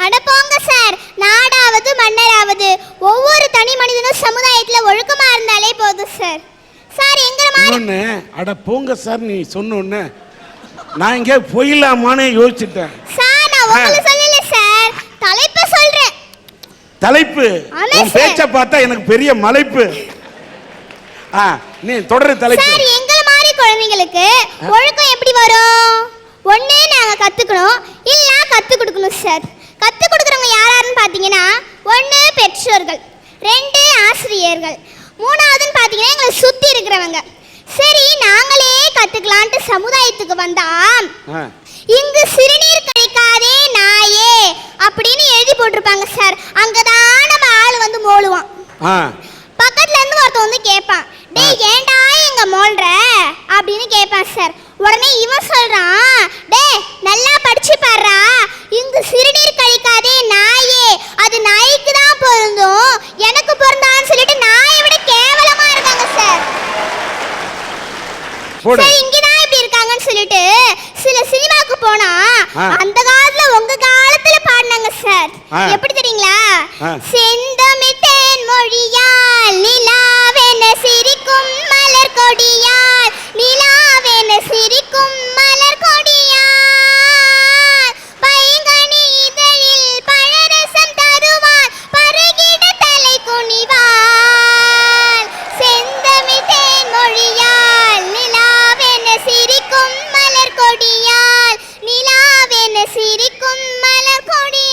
அட போங்க சார், நாடாவது மன்னராவது ஒவ்வொரு தனி மனிதனும் சமுதாயத்துல ஒழுக்கமா இருந்தாலே போதும் சார். சார் எங்கற மாதிரி அட போங்க சார் நீ சொன்னோன்னு நான் இங்க போயிடலாமான்னு யோசிச்சுட்டேன். சார் நான் உங்களை சொல்லல சார், தலைப்பு சொல்றேன். தலைப்பு? உன் பேச்ச பார்த்தா எனக்கு பெரிய மலைப்பு. நீ தொடரு தலைப்பு. சார் எங்கற மாதிரி குழந்தைகளுக்கு ஒழுக்கம் எப்படி வரும்? ஒண்ணு நாங்க கத்துக்கணும், இல்ல கத்து கொடுக்கணும் சார். கத்து கொடுக்கறவங்க யாராருன்னு பாத்தீங்கன்னா, ஒண்ணு பெற்றோர்கள், ரெண்டு ஆசிரியர்கள், மூணாவதுன்னு பாத்தீங்கன்னா எங்களை சுத்தி இருக்கிறவங்க. சரி நாங்களே கத்துக்கலான்ட்டு சமுதாயத்துக்கு வந்தா இங்கு சிறுநீர் கழிக்காதே நாயே அப்படின்னு எழுதி போட்டிருப்பாங்க சார். அங்கதான் நம்ம ஆளு வந்து மோளுவான். பக்கத்துல இருந்து ஒருத்தன் வந்து கேட்பான், டேய் ஏண்டா எங்க மோல்ற அப்படின்னு கேட்பான் சார். உடனே இவன் சொல்றான், டேய் நல்லா படிச்சு பாருடா, இங்கு சிறுநீர் கழிக்காதே நாயே அது நாய்க்கு தான் பொருந்தும், எனக்கு பொருந்தான்னு சொல்லிட்டு நாயை விட கேவலமா இருக்காங்க சார். சார் இங்கதான் இப்படி இருக்காங்கன்னு சொல்லிட்டு சில சினிமாக்கு போனா அந்த காலத்துல உங்க காலத்துல பாடினாங்க சார். எப்படி தெரியுங்களா? செந்தமிழ் தேன் மொழியால் நிலாவென சிரிக்கும் மலர் கொடியால், நிலாவென சிரிக்கும் மலர் கொடியால், பைங்கனி இதழில் பழரசம் தருவார் பருகிட தலை குனிவார். செந்தமிழ் தேன் மொழியால் நிலாவென சிரிக்கும் மலர் கொடியால், நிலாவென சிரிக்கும் மலர் கொடியால்.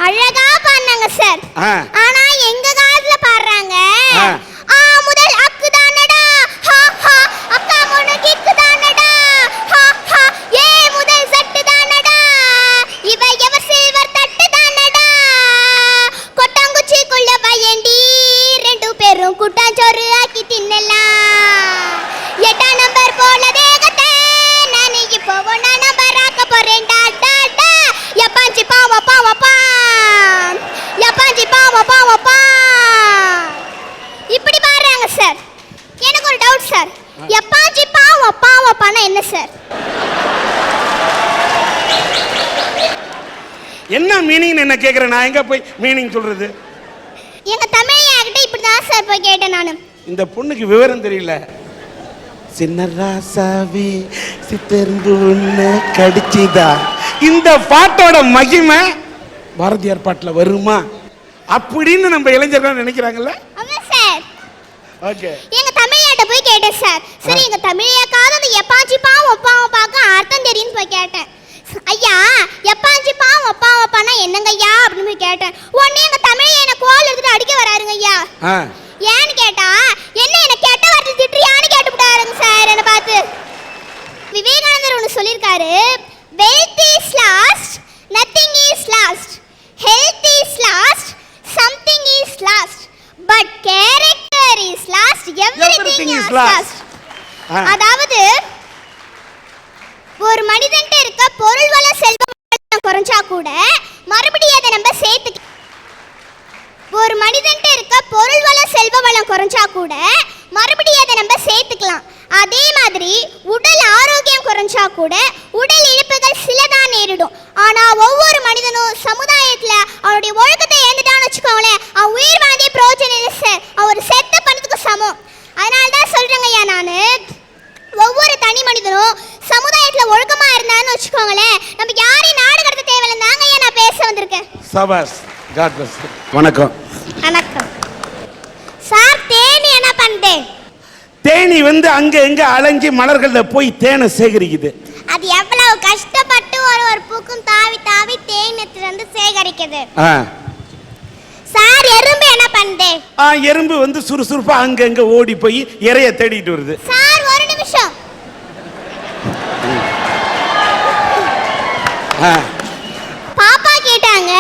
அழகா பாடுனாங்க சார். ஆனா எங்க காலத்துல பாடுறாங்க, ஆ முதல் அக்கு தானடா, ஹா ஹா அக்கா முன கிக்கு தானடா, ஹா ஹா ஏ முதல் சட்டு தானடா, இவ எவ சில்வர் தட்டு தானடா, கொட்டாங்குச்சிக்குள்ள வயண்டி ரெண்டு பேரும் கூட்டாஞ்சோறு ஆக்கி தின்னலாம், 8ஆம் நம்பர் போல தேகத்தை நான் இப்போ 1ஆம் நம்பர் ஆக்க போறேன்டா டா டா, எப்பாஞ்சி பாவ பாவ பா, எப்பாஞ்சி பாவ பாவ பா. இப்படி பாடுறாங்க சார். எனக்கு ஒரு டவுட் சார், எப்பாஞ்சி பாவ பாவ பானா என்ன சார்? என்ன மீனிங் என்ன கேக்குறேன், நான் எங்க போய் மீனிங் சொல்றது? எங்க தமிழையாகிட்ட இப்படிதான் சார் போய் கேட்டேன் நானு. இந்த பொண்ணுக்கு விவரம் தெரியல. சின்ன ராசாவே சித்தருந்து உன்னை கடிச்சுதா, இந்த பாட்டோட மகிமை பாரதியார் பாட்டுல வருமா அப்படின்னு நம்ம இளைஞர்கள் நினைக்கிறாங்கல்ல. ஆமா சார். ஓகே. எங்க தமிழையாட்ட போய் கேட்டேன் சார். சரி எங்க தமிழையாக்காவது அந்த எப்பாஞ்சி பாவம் பாவம் பாக்க அர்த்தம் தெரியும்னு போய் கேட்டேன். ஐயா எப்பாஞ்சி பாவம் அப்பா அப்பானா என்னங்க ஐயா அப்படின்னு போய் கேட்டேன். உடனே எங்க தமிழையா என்ன கோல் எடுத்துட்டு அடிக்க வராருங்க ஐயா. ஏன்னு கேட்டா, என்ன என்ன கெட்ட வார்த்தை திட்டுறியான்னு கேட்டுவிட்டாருங்க சார் என்ன பார்த்து. விவேகானந்தர் ஒன்று சொல்லியிருக்காரு, wealth is last, nothing is last, health is last, something is last, but character is last, everything is last. அதாவது ஒரு மனிதன்ட்ட இருக்க பொருள் வள செல்வ வளம் குறைஞ்சா கூட மறுபடியும் அதை நம்ம சேர்த்துக்கலாம். ஒரு மனிதன்ட்ட இருக்க பொருள் வள செல்வ வளம் குறைஞ்சா கூட மறுபடியும் அதை நம்ம சேர்த்துக்கலாம். அதே மாதிரி உடல் ஆரோக்கியம் குறைஞ்சா கூட உடல் இழப்புகள் சிலதான் நேரிடும். ஆனா ஒவ்வொரு மனிதனும் சமுதாயத்துல அவருடைய ஒழுக்கத்தை இழந்துட்டான்னு வச்சுக்கோங்களேன், அவன் உயிர் வாழ்ந்தே பிரயோஜனம் இல்லை சார், அவர் செத்த பணத்துக்கு சமம். அதனால்தான் சொல்றேங்க ஐயா, நானு ஒவ்வொரு தனி மனிதனும் சமுதாயத்துல ஒழுக்கமா இருந்தான்னு வச்சுக்கோங்களேன், நம்ம யாரையும் நாடு கடத்த தேவையில்லை. தாங்க ஐயா நான் பேச வந்திருக்கேன். சபாஸ், காட் பிளஸ். வணக்கம். வணக்கம் சார். தேனி என்ன பண்ணுது? தேனி வந்து அங்க எங்க அலைஞ்சி மலர்கள்ல போய் தேனை சேகரிக்குது. அது எவ்வளவு கஷ்டப்பட்டு ஒரு பூக்கும் தாவி தாவி தேனத்துல இருந்து சேகரிக்குது. சார் எறும்பு என்ன பண்ணுது? எறும்பு வந்து சுறுசுறுப்பா அங்க எங்க ஓடி போய் இறைய தேடிட்டு வருது. சார் ஒரு நிமிஷம். பாப்பா கேட்டாங்க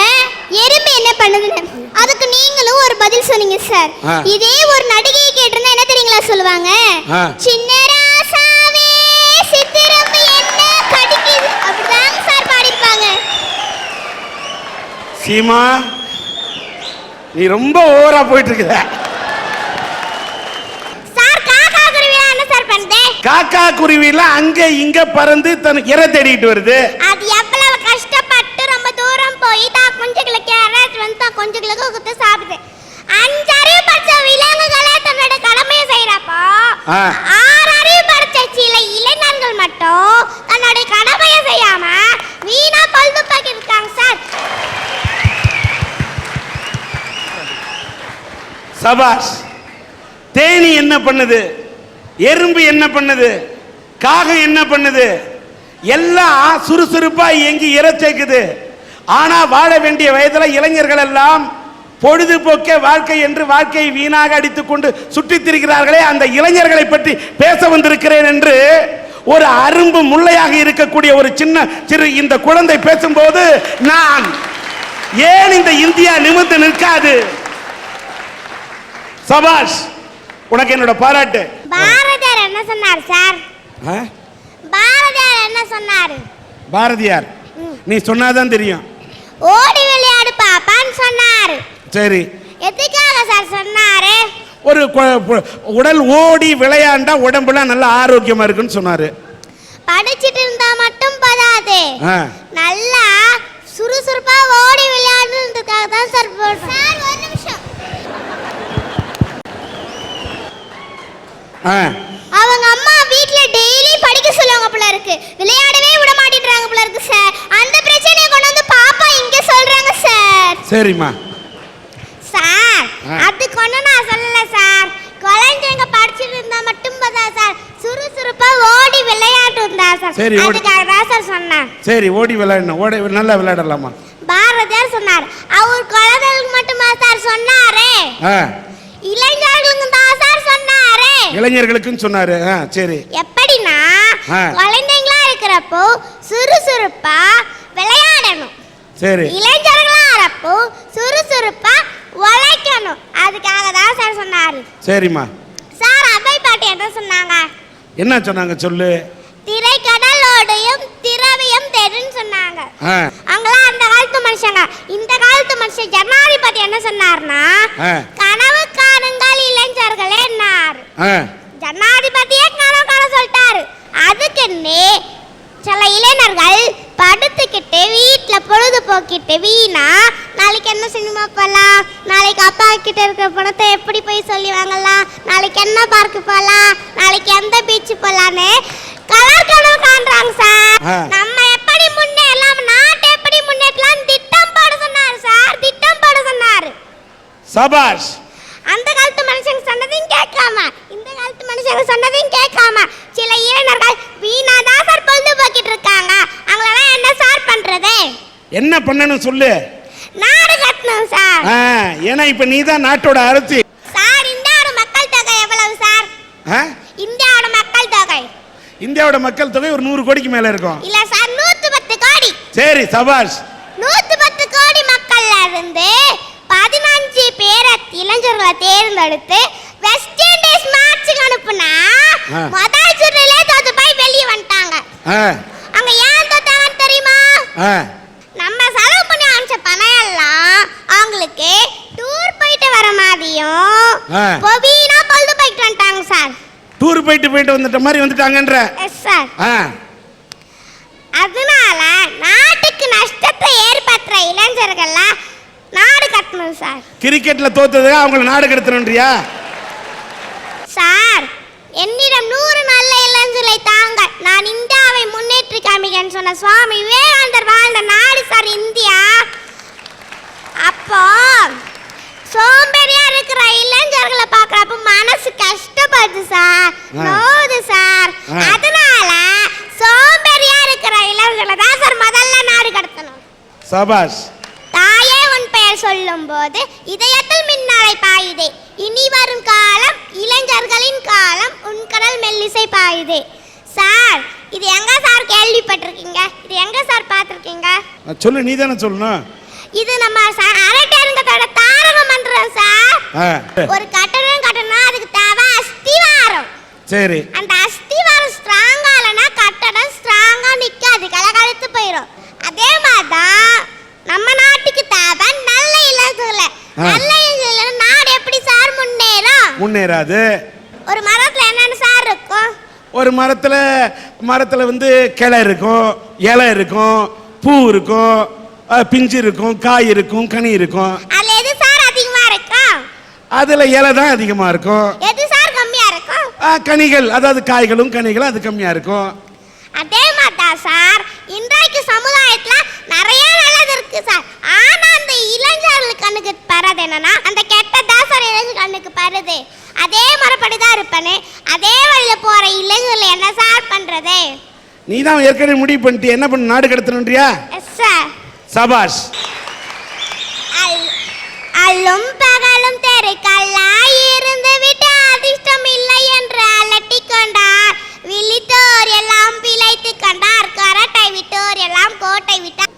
எறும்பு என்ன பண்ணுதுன்னு, அதுக்கு நீங்களும் ஒரு பதில் சொன்னீங்க சார். இதே ஒரு நடிகையை கேட்டிருந்தா என்ன தெரியுங்களா சொல்லுவாங்க? சின்ன ராசாவே சித்திரம்பு என்ன கடிக்குது அப்படிதான் சார் பாடிருப்பாங்க. சீமா நீ ரொம்ப ஓவரா போயிட்டு இருக்க. சார் காக்கா குருவி என்ன சார் பண்ணுது? காக்கா குருவில அங்க இங்க பறந்து தனக்கு இறை தேடிட்டு வருது. அது எவ்வளவு ஆறறிவு படைச்ச சில இளைஞர்கள் மட்டும் தன்னுடைய கடமையை செய்யாம வீணா பல்துப்பாக்கி இருக்காங்க சார். சபாஷ். தேனி என்ன பண்ணுது, எறும்பு என்ன பண்ணுது, காகம் என்ன பண்ணுது, எல்லாம் சுறுசுறுப்பா இயங்கி இறைச்சேக்குது. ஆனா வாழ வேண்டிய வயதுல இளைஞர்கள் எல்லாம் பொழுதுபோக்கே வாழ்க்கை என்று வாழ்க்கையை வீணாக அடித்துக் கொண்டு சுற்றித் திரிகிறார்களே, அந்த இளைஞர்களை பற்றி பேச வந்திருக்கிறேன் என்று ஒரு அரும்பு முள்ளையாக இருக்கக்கூடிய ஒரு சிறு இந்த குழந்தை பேசும்போது நான் ஏன் இந்த இந்தியா நிமிர்ந்து நிற்காது? சபாஷ், உனக்கு என்னோட பாராட்டு. பாரதியார் என்ன சொன்னார் சார்? பாரதியார் என்ன சொன்னார்? பாரதியார் நீ சொன்னாதான் தெரியும். ஓடி விளையாடு பாப்பான்னு சொன்னார். சரி, எதுக்காக சார் சொன்னாரு? ஒரு உடல் ஓடி விளையாண்டா உடம்புல நல்ல ஆரோக்கியமா இருக்குன்னு சொன்னாரு. படிச்சிட்டு இருந்தா மட்டும் பதாது, நல்லா சுறுசுறுப்பா ஓடி விளையாடுறதுக்காக தான் சார். சார் ஒரு நிமிஷம். அவங்க அம்மா வீட்ல டெய்லி படிக்க சொல்லுவாங்க போல இருக்கு, விளையாடவே விட மாட்டேன்றாங்க போல இருக்கு சார். அந்த பிரச்சனையை கொண்டு வந்து பாப்பா இங்க சொல்றாங்க சார். சரிம்மா சார், அதுக்கு ஒண்ணு நான் சொல்லல சார். குழந்தைங்க படிச்சிட்டு இருந்தா மட்டும் போதா சார், சுறுசுறுப்பா ஓடி விளையாட்டு இருந்தா சார். அதுக்காக தான் சார் சொன்னேன். சரி, ஓடி விளையாடணும், ஓடி நல்லா விளையாடலாமா? பாரதியார் சொன்னார். அவர் குழந்தைகளுக்கு மட்டுமா சார் சொன்னாரு? இளைஞர்களுக்கு தான் சார் சொன்னாரு. இளைஞர்களுக்கும் சொன்னாரு. சரி, எப்படின்னா குழந்தைங்களா இருக்கிறப்போ சுறுசுறுப்பா விளையாடணும். சரி, இளைஞர்களா இருப்போ சுறுசுறுப்பா உழைக்கணும். அதுக்காக தான் சார் சொன்னாரு. சரிம்மா. சார் அவை பாட்டு என்ன சொன்னாங்க? என்ன சொன்னாங்க சொல்லு. திரைக்கடலோடையும் திரவியம் தேடுன்னு சொன்னாங்க. அவங்களாம் அந்த காலத்து மனுஷங்க. இந்த காலத்து மனுஷன் ஜனாதிபதி என்ன சொன்னார்னா, கனவு காணுங்கள் இளைஞர்களே என்னார். ஜனாதிபதியே கனவு காண சொல்லிட்டாரு. அதுக்குன்னு சில இளைஞர்கள் படுத்துக்கிட்டு வீட்டில் பொழுதுபோக்கிட்டு வீணா நாளைக்கு என்ன சினிமா போகலாம், நாளைக்கு அப்பா கிட்ட இருக்கிற பணத்தை எப்படி போய் சொல்லி வாங்கலாம், நாளைக்கு என்ன பார்க்கு போகலாம், நாளைக்கு எந்த பீச்சு போகலான்னு கலர் கனவு காண்றாங்க சார். நம்ம எப்படி முன்னேறலாம், நாட்டை எப்படி முன்னேற்றலாம் திட்டம் போட சொன்னாரு சார். திட்டம் போட சொன்னாரு. சபாஷ். அந்த காலத்து மனுஷங்க சொன்னதையும் கேட்காம இந்த காலத்து மனுஷங்க சொன்னதையும் கேட்காம சில இளைஞர்கள் வீணாதான் சார் பொழுதுபோக்கிட்டு இருக்காங்க. அவங்களெல்லாம் என்ன சார் பண்றது? என்ன பண்ணணும் சொல்லு. நாடு கட்டணும் சார். ஏன்னா இப்ப நீ தான் நாட்டோட அரசி. சார், இந்தியாவோட மக்கள் தொகை எவ்வளவு சார்? இந்தியாவோட மக்கள் தொகை இந்தியாவோட மக்கள் தொகை ஒரு 100 கோடிக்கு மேல இருக்கும். இல்ல சார், 110 கோடி. சரி, சபாஷ். 110 கோடி மக்கள்ல இருந்து 15 பேரை இளைஞர்களை தேர்ந்தெடுத்து வெஸ்ட் இண்டீஸ் மேட்சுக்கு அனுப்புனா முதல் சுற்றுலயே தோத்து போய் வெளியே வந்துட்டாங்க. அங்க ஏன் தோத்தாங்கன்னு தெரியுமா? நம்ம செலவு பண்ணி அனுப்பிச்ச பணம் எல்லாம் அவங்களுக்கு டூர் போயிட்டு வர மாதிரியும் பொபீனா பொழுது போயிட்டு வந்துட்டாங்க சார். டூர் போயிட்டு வந்துட்ட மாதிரி வந்துட்டாங்கன்ற. Yes sir. அதனால நாட்டுக்கு நஷ்டத்தை ஏற்படுத்துற இளைஞர்கள்லாம் நாடு கட்டணும் சார். கிரிக்கெட்ல தோத்தது அவங்கள நாடு கடத்தணும்ன்றியா? சார், என்னிடம் 100 நல்ல இளைஞர்களை தாங்க, நான் இந்தியாவை முன்னேற்றி காமிக்கன்னு சொன்ன சுவாமி விவேகானந்தர் வாழ்ந்த நாடு சார் இந்தியா. அப்போ சோம்பேறியா இருக்கிற இளைஞர்களை பார்க்கறப்ப மனசு கஷ்டப்படுது சார், நோவுது சார். அதனால சோம்பேறியா இருக்கிற இளைஞர்களை தான் சார் முதல்ல நாடு கடத்தணும். சபாஷ். தாயே உன் பெயர் சொல்லும் போது இதயத்தில் மின்னலை பாயுதே, இனி வரும் காலம் இளைஞர்களின் காலம், உன் கடல் மெல்லிசை பாயுதே. சார், இது எங்க சார் கேள்விப்பட்டிருக்கீங்க? இது எங்க சார் பார்த்திருக்கீங்க? சொல்லு, நீ தானே சொல்லணும். இது நம்ம அரட்டரங்கத்தோட தாரக மந்திரம் சார். ஒரு கட்டடம் கட்டணும், அதுக்கு தேவை அஸ்திவாரம். சரி, அந்த அஸ்திவாரம் ஸ்ட்ராங்கா இல்லைன்னா கட்டடம் ஸ்ட்ராங்கா நிக்காது, கலகலத்து போயிடும். அதே மாதிரிதான் நம்ம நாட்டுக்கு தேவை நல்ல இளைஞர்கள். நல்ல இளைஞர்கள் நாடு எப்படி சார் முன்னேறாது. ஒரு மரத்துல என்னென்ன சார் இருக்கும்? ஒரு மரத்துல வந்து கிளை இருக்கும், இலை இருக்கும், பூ இருக்கும், பிஞ்சு இருக்கும், காய் இருக்கும், கனி இருக்கும். அதுல எது சார் அதிகமா இருக்கும்? அதுல இலை தான் அதிகமா இருக்கும். எது சார் கம்மியா இருக்கும்? கனிகள், அதாவது காய்களும் கனிகளும் அது கம்மியா இருக்கும். அதே மாதிரி சார் இன்றைக்கு சமுதாயத்துல நிறைய நல்லது இருக்கு சார். ஆனா அந்த இளைஞர்கள் கண்ணுக்கு பரது என்னன்னா அந்த கெட்டதா சார் இளைஞர் கண்ணுக்கு பருது. அதே மறுபடிதான் இருப்பேன்னு அதே வழியில போற இளைஞர்கள் என்ன சார் பண்றது? நீ தான் ஏற்கனவே முடிவு பண்ணிட்டு என்ன பண்ண, நாடு கடத்தணும்ன்றியா? Yes sir. சபாஷ். அல்லும் பகலும் தெருக்கல்லாய் இருந்து விட்டு அதிர்ஷ்டம் இல்லை என்று அலட்டி கொண்டார். விழித்தோர் எல்லாம் பிழைத்து கண்டார். கரட்டை விட்டோர் எல்லாம் கோட்டை விட்டார்.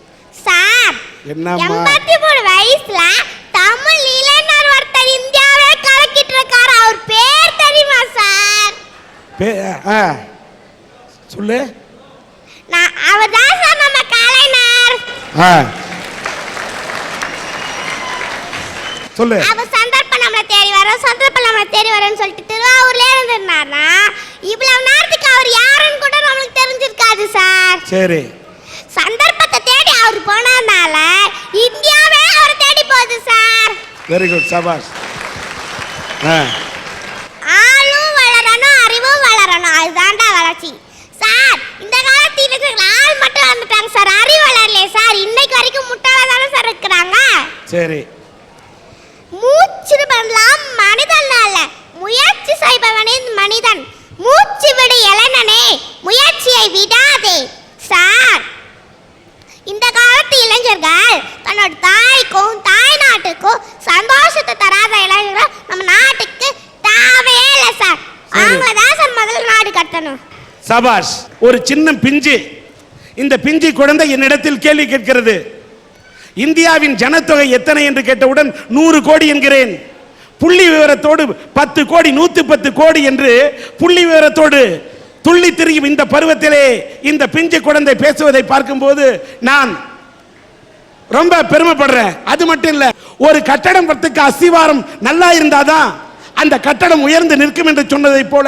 சார் 83 வயசுல தமிழ் இளைஞர் ஒருத்தர் இந்தியாவே கலக்கிட்டு இருக்காரு. அவர் பேர் தெரியுமா சார்? சொல்லு. அவர் தான் சார் நம்ம கலைஞர். சொல்லு. அவர் சந்தர்ப்பம் நம்மளை தேடி வரோம், சந்தர்ப்பம் நம்மளை தேடி வரோன்னு சொல்லிட்டு திருவாரூர்ல இருந்திருந்தாருன்னா இவ்வளவு நேரத்துக்கு அவர் யாருன்னு கூட நம்மளுக்கு தெரிஞ்சிருக்காது சார். சரி. சந்தர்ப்பத்தை தேடி அவர் போனதுனால இந்தியாவே அவர் தேடி போகுது சார். Very good. சபாஷ். ஆளும் வளரணும், அறிவும் வளரணும், அதுதான்டா வளர்ச்சி சார். இந்த காலத்து இளைஞர்கள் ஆள் மட்டும் வந்துட்டாங்க சார், அறிவு வளரலையே சார். இன்னைக்கு வரைக்கும் முட்டாளா தானே சார் இருக்கிறாங்க. சரி. மூச்சு பண்ணலாம் மனிதன் அல்ல, முயற்சி செய்பவனே மனிதன். மூச்சு விடு இளைஞனே, முயற்சியை விடாதே சார். இந்த காலத்து இளைஞர்கள் தன்னோட தாய்க்கும் தாய் நாட்டுக்கும் சந்தோஷத்தை தராத இளைஞர்கள் நம்ம நாட்டுக்கு தேவையே இல்லை சார். அவங்க தான் சார் முதல்ல நாடு கட்டணும். சபாஷ். ஒரு சின்ன பிஞ்சு, இந்த பிஞ்சு குழந்தை என்னிடத்தில் கேள்வி கேட்கிறது. இந்தியாவின் ஜனத்தொகை எத்தனை என்று கேட்டவுடன் 100 கோடி என்கிறேன். புள்ளி விவரத்தோடு 10 கோடி 110 கோடி என்று புள்ளி விவரத்தோடு துள்ளி திரியும் இந்த பருவத்திலே இந்த பிஞ்சு குழந்தை பேசுவதை பார்க்கும்போது நான் ரொம்ப பெருமைப்படுறேன். அது மட்டும் இல்ல, ஒரு கட்டடம் பத்துக்கு அஸ்திவாரம் நல்லா இருந்தாதான் அந்த கட்டடம் உயர்ந்து நிற்கும் என்று சொன்னதை போல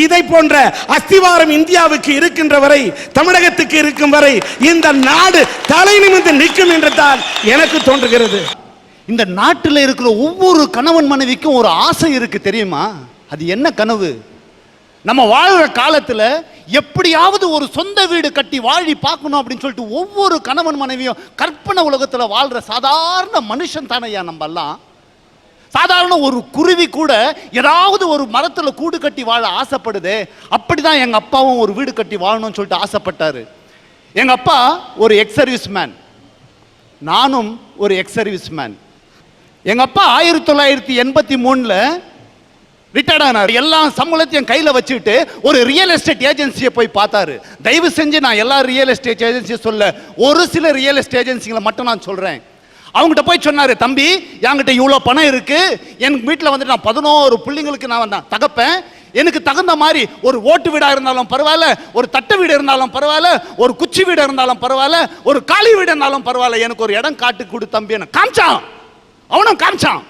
இதை போன்ற அஸ்திவாரம் இந்தியாவுக்கு இருக்கின்ற வரை, தமிழகத்துக்கு இருக்கும் வரை இந்த நாடு தலை நிமிர்ந்து நிற்கும் என்று தான் எனக்கு தோன்றுகிறது. இந்த நாட்டில் இருக்கிற ஒவ்வொரு கணவன் மனைவிக்கும் ஒரு ஆசை இருக்கு தெரியுமா? அது என்ன கனவு? நம்ம வாழ்கிற காலத்துல எப்படியாவது ஒரு சொந்த வீடு கட்டி வாழி பார்க்கணும் அப்படின்னு சொல்லிட்டு ஒவ்வொரு கணவன் மனைவியும் கற்பனை உலகத்துல வாழ்ற சாதாரண மனுஷன் தானையா நம்ம எல்லாம். சாதாரண ஒரு குருவி கூட ஏதாவது ஒரு மரத்துல கூடு கட்டி வாழ ஆசைப்படுது. அப்படிதான் எங்க அப்பாவும் ஒரு வீடு கட்டி வாழணும்னு சொல்லிட்டு ஆசைப்பட்டாரு. எங்க அப்பா ஒரு எக்ஸ் சர்வீஸ் மேன், நானும் ஒரு எக்ஸ் சர்வீஸ் மேன். எங்க அப்பா 1983 ரிட்டையர்ட் ஆனார். எல்லா சம்பளத்தையும் கையில வச்சுட்டு ஒரு ரியல் எஸ்டேட் ஏஜென்சியை போய் பார்த்தாரு. தயவு செஞ்சு நான் எல்லா ரியல் எஸ்டேட் ஏஜென்சியை சொல்ல, ஒரு சில ரியல் எஸ்டேட் ஏஜென்சிகளை மட்டும் நான் சொல்றேன். அவங்ககிட்ட போய் சொன்னாரு, தம்பி என்கிட்ட இவ்வளோ பணம் இருக்கு, என் வீட்டில் வந்துட்டு நான் 11 பிள்ளைங்களுக்கு நான் தகப்பேன், எனக்கு தகுந்த மாதிரி ஒரு ஓட்டு வீடா இருந்தாலும் பரவாயில்ல, ஒரு தட்டு வீடு இருந்தாலும் பரவாயில்ல, ஒரு குச்சி வீடு இருந்தாலும் பரவாயில்ல, ஒரு காலி வீடு இருந்தாலும் பரவாயில்ல, எனக்கு ஒரு இடம் காட்டு கொடு தம்பி. என்ன காமிச்சான், அவனும் காமிச்சான்.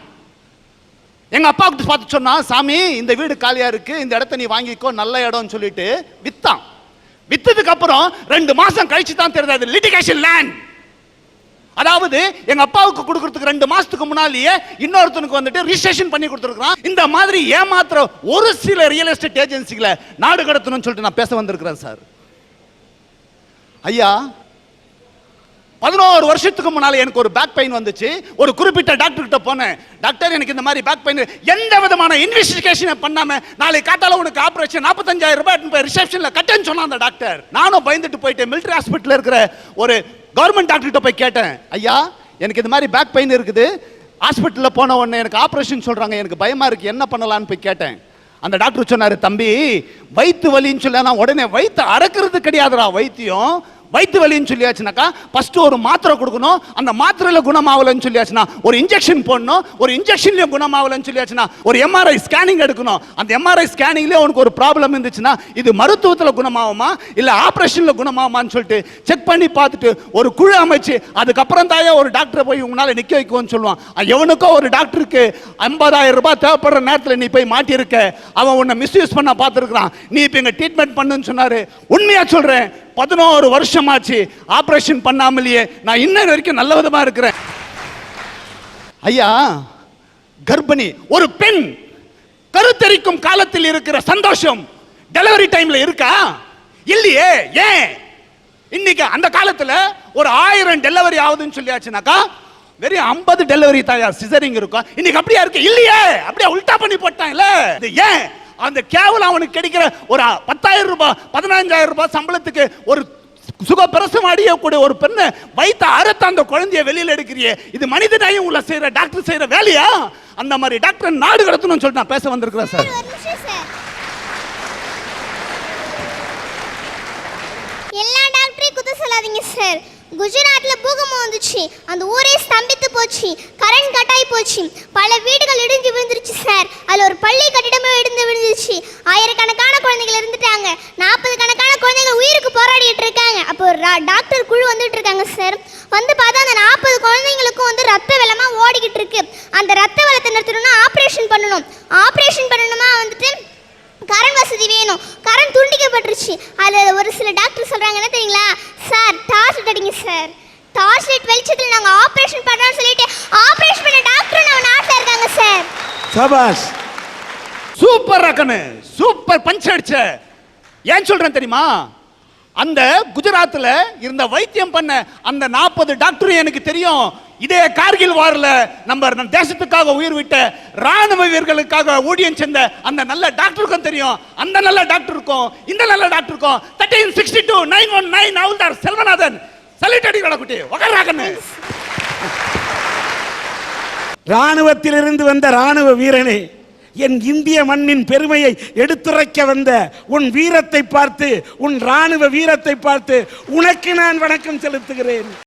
எங்க அப்பா கிட்ட பார்த்து சொன்னா, சாமி இந்த வீடு காலியா இருக்கு, இந்த இடத்த நீ வாங்கிக்கோ, நல்ல இடம்னு சொல்லிட்டு வித்தான். வித்ததுக்கு அப்புறம் 2 மாசம் கழிச்சு தான் தெரியுது அது லிட்டிகேஷன் லேண்ட். அதாவது எங்க அப்பாவுக்கு கொடுக்கிறதுக்கு 2 மாசத்துக்கு முன்னாலேயே இன்னொருத்தனுக்கு வந்துட்டு ரிஜிஸ்ட்ரேஷன் பண்ணி கொடுத்துருக்கான். இந்த மாதிரி ஏமாத்துற ஒரு சில ரியல் எஸ்டேட் ஏஜென்சிகளை நாடு கடத்தணும்னு சொல்லிட்டு நான் பேச வந்திருக்கிறேன் சார். ஐயா, 11 வருஷத்துக்கு முன்னால எனக்கு ஒரு பேக் பெயின் வந்துச்சு. ஒரு குறிப்பிட்ட டாக்டர் கிட்ட போனேன். டாக்டர் எனக்கு இந்த மாதிரி பேக் பெயின், எந்த விதமான இன்வெஸ்டிகேஷன் பண்ணாம நாளைக்கு காத்தால உனக்கு ஆபரேஷன் 45,000 ரூபாய் ரிசப்ஷன்ல கட்டேன்னு சொன்னான் அந்த டாக்டர். நானும் பயந்துட்டு போயிட்டு மிலிட்டரி ஹாஸ்பிட்டல் இருக்கிற ஒரு கவர்மெண்ட் டாக்டர் கிட்ட போய் கேட்டேன், ஐயா எனக்கு இந்த மாதிரி பேக் பெயின் இருக்குது, ஹாஸ்பிட்டலில் போன உடனே எனக்கு ஆபரேஷன் சொல்றாங்க, எனக்கு பயமா இருக்கு, என்ன பண்ணலான்னு போய் கேட்டேன். அந்த டாக்டர் சொன்னாரு, தம்பி வயிற்று வலின்னு சொல்ல, நான் உடனே வயிற்று அறக்கிறது கிடையாதுடா வைத்தியம், வயிற்று வலின்னு சொல்லியாச்சுனாக்கா ஃபர்ஸ்ட் ஒரு மாத்திரை கொடுக்கணும், அந்த மாத்திரையில குணமாகலன்னு சொல்லியாச்சுன்னா ஒரு இன்ஜெக்ஷன் போடணும், ஒரு இன்ஜெக்ஷன்லயும் குணமாகலன்னு சொல்லியாச்சுன்னா ஒரு எம்ஆர்ஐ ஸ்கேனிங் எடுக்கணும். அந்த எம்ஆர்ஐ ஸ்கேனிங்லேயே உனக்கு ஒரு ப்ராப்ளம் இருந்துச்சுன்னா இது மருத்துவத்தில் குணமாகுமா இல்லை ஆப்ரேஷனில் குணமாகுமான்னு சொல்லிட்டு செக் பண்ணி பார்த்துட்டு ஒரு குழு அமைச்சு அதுக்கப்புறம் தாயே ஒரு டாக்டரை போய் உங்களால் நிற்க வைக்குவோன்னு சொல்லுவான். எவனுக்கோ ஒரு டாக்டருக்கு 50,000 ரூபாய் தேவைப்படுற நேரத்தில் நீ போய் மாட்டியிருக்க, அவன் உன்னை மிஸ்யூஸ் பண்ண பார்த்துருக்கிறான், நீ இப்போ இங்கே ட்ரீட்மெண்ட் பண்ணுன்னு சொன்னாரு. உண்மையா சொல்றேன், 11 வருஷமாச்சு ஆபரேஷன் பண்ணாமலேயே நான் இன்னும் வரைக்கும் நல்ல விதமா இருக்கிறேன். ஐயா, கர்ப்பிணி ஒரு பெண் கருத்தரிக்கும் காலத்தில் இருக்கிற சந்தோஷம் டெலிவரி டைம்ல இருக்கா? இல்லையே. ஏன்? இன்னைக்கு அந்த காலத்துல ஒரு 1000 டெலிவரி ஆகுதுன்னு சொல்லியாச்சுனாக்கா வெறும் 50 டெலிவரி தாயா சிசரிங் இருக்கும். இன்னைக்கு அப்படியா இருக்கு? இல்லையே. அப்படியே உல்டா பண்ணி போட்டாங்கல்ல. இது ஏன்? அந்த கேவலம் அவனுக்கு கிடைக்கிற ஒரு 10,000 ரூபாய் 15,000 ரூபாய் சம்பளத்துக்கு ஒரு சுகப்பிரசவம் அடையக்கூடிய ஒரு பெண்ணை வைத்த அறுத்த அந்த குழந்தைய வெளியில எடுக்கிறியே, இது மனித நேயம் உள்ள செய்யற டாக்டர் செய்யற வேலையா? அந்த மாதிரி டாக்டர் நாடு கடத்தணும்னு சொல்லிட்டு நான் பேச வந்திருக்கிறேன் சார். ஒரு நிமிஷம் சார். எல்லா டாக்டரையும் குத்த சொல்லாதீங்க சார். குஜராத்ல பூகம்பம் வந்துச்சு, அந்த ஊரே ஸ்தம்பித்து போச்சு, கரண்ட் கட் ஆகி போச்சு, பல வீடுகள் இடிஞ்சு விழுந்துருச்சு சார். அதுல ஒரு பள்ளி கட்டிடமே இடிந்து விழுந்துருச்சு. ஆயிரக்கணக்கான குழந்தைகள் இருந்துட்டாங்க. 40 கணக்கான குழந்தைகள் உயிருக்கு போராடிட்டு இருக்காங்க. அப்போ ஒரு டாக்டர் குழு வந்துட்டு இருக்காங்க சார். வந்து பார்த்தா அந்த 40 குழந்தைங்களுக்கும் வந்து ரத்த வெள்ளமா ஓடிக்கிட்டு இருக்கு. அந்த ரத்த வெள்ளத்தை நிறுத்தணும்னா ஆப்ரேஷன் பண்ணணும். ஆப்ரேஷன் பண்ணணுமா வந்துட்டு கரண்ட் வசதி வேணும். கரண்ட் துண்டிக்கப்பட்டுருச்சு. அதில் ஒரு சில டாக்டர் சொல்கிறாங்க என்ன தெரியுங்களா சார், டார்ச் லைட் அடிங்க சார், டார்ச் லைட் வெளிச்சத்தில் நாங்கள் ஆப்ரேஷன் பண்ணுறோம்னு சொல்லிட்டு ஆப்ரேஷன் பண்ண டாக்டர் நம்ம நாட்டில் இருக்காங்க சார். சபாஷ். சூப்பர் ரக்கனு, சூப்பர் பஞ்ச் அடிச்ச. ஏன் சொல்றேன் தெரியுமா? அந்த குஜராத்ல இருந்த வைத்தியம் பண்ண அந்த 40 டாக்டரும் எனக்கு தெரியும். இதே கார்கில் வார்ல நம்ம தேசத்துக்காக உயிர் விட்ட ராணுவ வீரர்களுக்காக ஊழியம் செஞ்ச அந்த நல்ல டாக்டருக்கும் தெரியும். அந்த நல்ல டாக்டருக்கும் இந்த நல்ல டாக்டருக்கும் 1362 919 ஹவுல்தார் செல்வநாதன் சல்யூட் அடிக்கடா குட்டி உகராகன்னு. ராணுவத்திலிருந்து வந்த ராணுவ வீரனே, என் இந்திய மண்ணின் பெருமையை எடுத்துரைக்க வந்த உன் வீரத்தை பார்த்து, உன் ராணுவ வீரத்தை பார்த்து உனக்கு நான் வணக்கம் செலுத்துகிறேன்.